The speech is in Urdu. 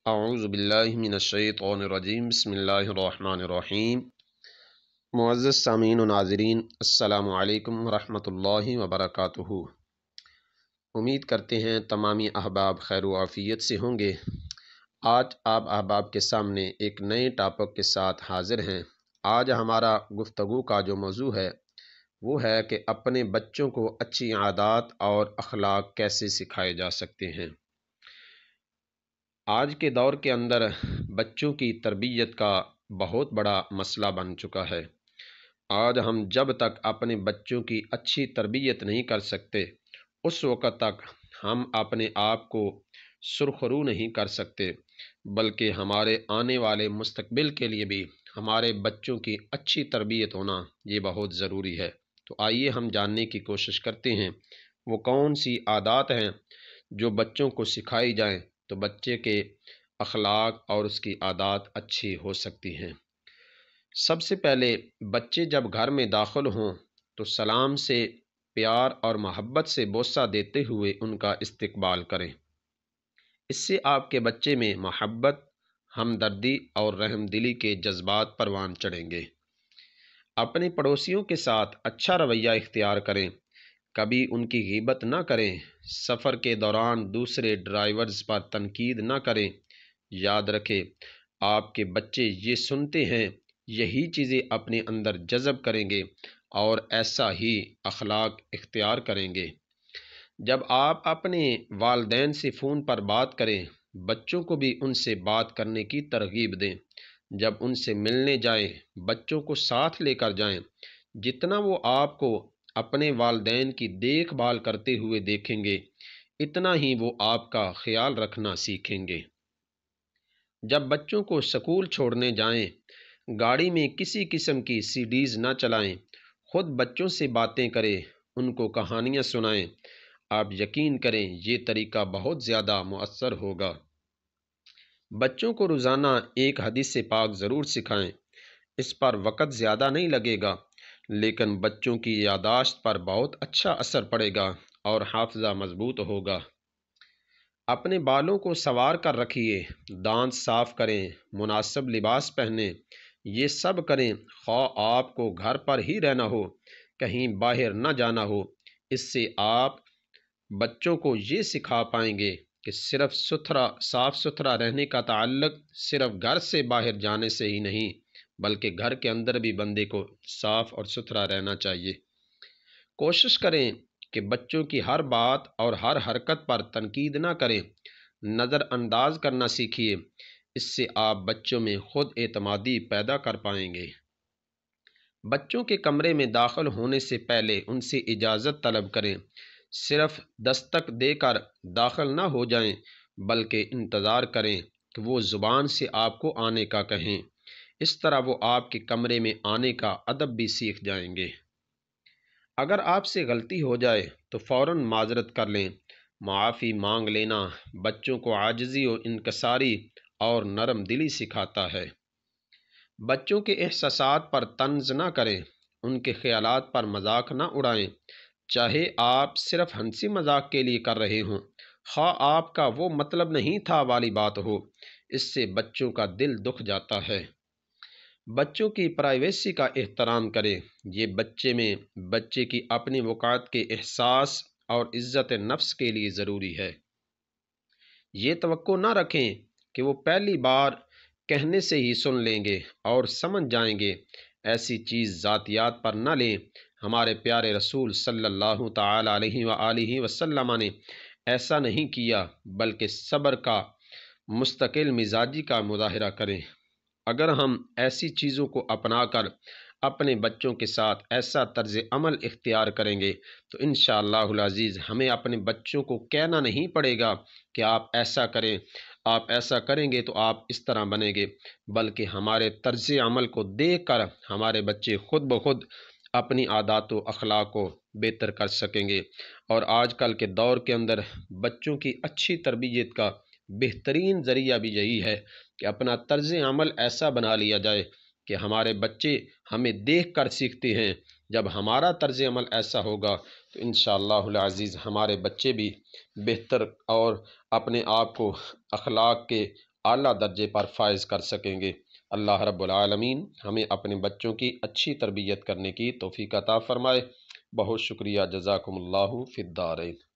اعوذ باللہ من الشیطان الرجیم بسم اللہ الرحمن الرحیم۔ معزز سامعین و ناظرین، السلام علیکم ورحمۃ اللہ وبرکاتہ۔ امید کرتے ہیں تمامی احباب خیر و عافیت سے ہوں گے۔ آج آپ احباب کے سامنے ایک نئے ٹاپک کے ساتھ حاضر ہیں۔ آج ہمارا گفتگو کا جو موضوع ہے وہ ہے کہ اپنے بچوں کو اچھی عادات اور اخلاق کیسے سکھائے جا سکتے ہیں۔ آج کے دور کے اندر بچوں کی تربیت کا بہت بڑا مسئلہ بن چکا ہے۔ آج ہم جب تک اپنے بچوں کی اچھی تربیت نہیں کر سکتے اس وقت تک ہم اپنے آپ کو سرخرو نہیں کر سکتے، بلکہ ہمارے آنے والے مستقبل کے لیے بھی ہمارے بچوں کی اچھی تربیت ہونا یہ بہت ضروری ہے۔ تو آئیے ہم جاننے کی کوشش کرتے ہیں وہ کون سی عادات ہیں جو بچوں کو سکھائی جائیں تو بچے کے اخلاق اور اس کی عادات اچھی ہو سکتی ہیں۔ سب سے پہلے بچے جب گھر میں داخل ہوں تو سلام سے، پیار اور محبت سے بوسہ دیتے ہوئے ان کا استقبال کریں۔ اس سے آپ کے بچے میں محبت، ہمدردی اور رحم دلی کے جذبات پروان چڑھیں گے۔ اپنے پڑوسیوں کے ساتھ اچھا رویہ اختیار کریں، کبھی ان کی غیبت نہ کریں۔ سفر کے دوران دوسرے ڈرائیورز پر تنقید نہ کریں۔ یاد رکھیں، آپ کے بچے یہ سنتے ہیں، یہی چیزیں اپنے اندر جذب کریں گے اور ایسا ہی اخلاق اختیار کریں گے۔ جب آپ اپنے والدین سے فون پر بات کریں، بچوں کو بھی ان سے بات کرنے کی ترغیب دیں۔ جب ان سے ملنے جائیں، بچوں کو ساتھ لے کر جائیں۔ جتنا وہ آپ کو اپنے والدین کی دیکھ بھال کرتے ہوئے دیکھیں گے، اتنا ہی وہ آپ کا خیال رکھنا سیکھیں گے۔ جب بچوں کو سکول چھوڑنے جائیں، گاڑی میں کسی قسم کی سی ڈیز نہ چلائیں، خود بچوں سے باتیں کریں، ان کو کہانیاں سنائیں۔ آپ یقین کریں یہ طریقہ بہت زیادہ مؤثر ہوگا۔ بچوں کو روزانہ ایک حدیث پاک ضرور سکھائیں۔ اس پر وقت زیادہ نہیں لگے گا، لیکن بچوں کی یادداشت پر بہت اچھا اثر پڑے گا اور حافظہ مضبوط ہوگا۔ اپنے بالوں کو سنوار کر رکھیے، دانت صاف کریں، مناسب لباس پہنیں۔ یہ سب کریں خواہ آپ کو گھر پر ہی رہنا ہو، کہیں باہر نہ جانا ہو۔ اس سے آپ بچوں کو یہ سکھا پائیں گے کہ صرف صاف ستھرا رہنے کا تعلق صرف گھر سے باہر جانے سے ہی نہیں، بلکہ گھر کے اندر بھی بندے کو صاف اور ستھرا رہنا چاہیے۔ کوشش کریں کہ بچوں کی ہر بات اور ہر حرکت پر تنقید نہ کریں، نظر انداز کرنا سیکھیے۔ اس سے آپ بچوں میں خود اعتمادی پیدا کر پائیں گے۔ بچوں کے کمرے میں داخل ہونے سے پہلے ان سے اجازت طلب کریں۔ صرف دستک دے کر داخل نہ ہو جائیں، بلکہ انتظار کریں کہ وہ زبان سے آپ کو آنے کا کہیں۔ اس طرح وہ آپ کے کمرے میں آنے کا ادب بھی سیکھ جائیں گے۔ اگر آپ سے غلطی ہو جائے تو فوراً معذرت کر لیں۔ معافی مانگ لینا بچوں کو عاجزی و انکساری اور نرم دلی سکھاتا ہے۔ بچوں کے احساسات پر طنز نہ کریں، ان کے خیالات پر مذاق نہ اڑائیں، چاہے آپ صرف ہنسی مذاق کے لیے کر رہے ہوں، خواہ آپ کا وہ مطلب نہیں تھا والی بات ہو۔ اس سے بچوں کا دل دکھ جاتا ہے۔ بچوں کی پرائیویسی کا احترام کریں۔ یہ بچے کی اپنی وقار کے احساس اور عزت نفس کے لیے ضروری ہے۔ یہ توقع نہ رکھیں کہ وہ پہلی بار کہنے سے ہی سن لیں گے اور سمجھ جائیں گے۔ ایسی چیز ذاتیات پر نہ لیں۔ ہمارے پیارے رسول صلی اللہ تعالی علیہ وآلہ وسلم نے ایسا نہیں کیا، بلکہ صبر کا، مستقل مزاجی کا مظاہرہ کریں۔ اگر ہم ایسی چیزوں کو اپنا کر اپنے بچوں کے ساتھ ایسا طرز عمل اختیار کریں گے تو انشاءاللہ العزیز ہمیں اپنے بچوں کو کہنا نہیں پڑے گا کہ آپ ایسا کریں، آپ ایسا کریں گے تو آپ اس طرح بنیں گے، بلکہ ہمارے طرز عمل کو دیکھ کر ہمارے بچے خود بخود اپنی عادات و اخلاق کو بہتر کر سکیں گے۔ اور آج کل کے دور کے اندر بچوں کی اچھی تربیت کا بہترین ذریعہ بھی یہی ہے کہ اپنا طرز عمل ایسا بنا لیا جائے کہ ہمارے بچے ہمیں دیکھ کر سیکھتے ہیں۔ جب ہمارا طرز عمل ایسا ہوگا تو انشاءاللہ العزیز ہمارے بچے بھی بہتر اور اپنے آپ کو اخلاق کے اعلیٰ درجے پر فائز کر سکیں گے۔ اللہ رب العالمین ہمیں اپنے بچوں کی اچھی تربیت کرنے کی توفیق عطا فرمائے۔ بہت شکریہ، جزاکم اللہ فی الدارین۔